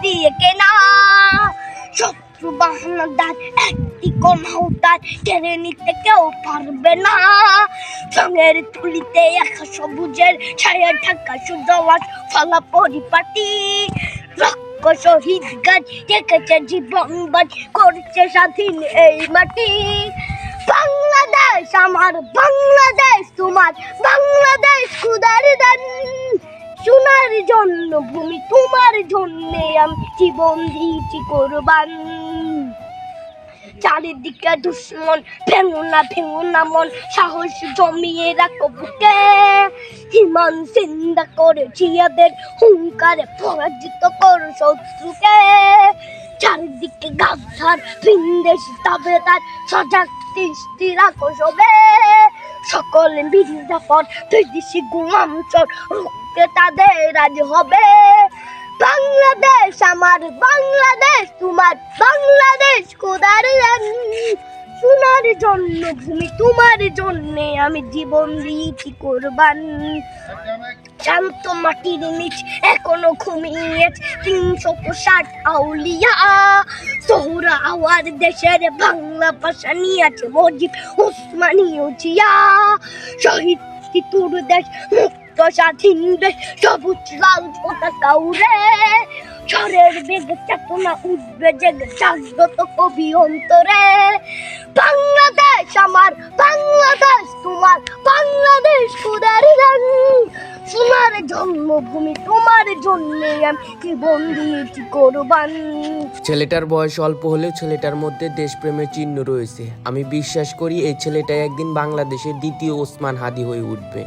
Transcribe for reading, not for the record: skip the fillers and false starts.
দিয়ে কেনা। শত্রু বাহানাদার একটি কমাউদার কেড়ে নিতে কেউ পারবে না। রঙের তুলিতে একা সবুজের ছায়া ঢাকা সুজলাস ফলা পরিপাটি। শহীদ গাছ রেখেছে জীবন বাজ করছে স্বাধীন এই মাটি। বাংলাদেশ আমার, বাংলাদেশ তোমার, বাংলাদেশ খুদার দান। সোনার জন্য ভূমি তোমার জন্যে আমি জীবন দিয়েছি কোরবান। চারিদিকে দুশ্মন, ভেঙো না মন, সাহস জমিয়ে রাখো বুকে। হিমান চিন্তা করেছি এদের হুঙ্কারে পরাজিত করো শত্রুকে। চারিদিকে গাছার ভিনদেশি তাবেদার সজাগ দৃষ্টি রাখো সবে। সকলে মির্জাফর বিদেশি গোলাম চোর রুখতে তাদের আজ হবে। বাংলাদেশ আমার, বাংলাদেশ তোমার, বাংলাদেশ খোদার দান। সোনার জন্য ভূমি তোমার জন্যে আমি জীবন দিয়েছি কোরবান। শান্ত মাটির নিচ এখনো ঘুমিয়েছে ৩৬০ আউলিয়া। সোহরা আওয়ার দেশের বাংলা ভাষা নিয়েছে মজিব ওসমানীয় জিয়া। শহীদ তিতুর দেশ, মুক্ত স্বাধীন দেশ, সবুজ লাল পতাকা উড়ে। ঝড়ের বেগে চেতনা উঠবে জেগে জাগ্রত কবি অন্তরে। বাংলাদেশ আমার, বাংলাদেশ তোমার, বাংলাদেশ খোদার দান। সোনার জন্মভূমি তোমার জন্যে আমি জীবন দিয়েছি কোরবান। ছেলেটার বয়স অল্প হলেও ছেলেটার মধ্যে দেশপ্রেমের চিহ্ন রয়েছে। আমি বিশ্বাস করি এই ছেলেটা একদিন বাংলাদেশের দ্বিতীয় ওসমান হাদি হয়ে উঠবে।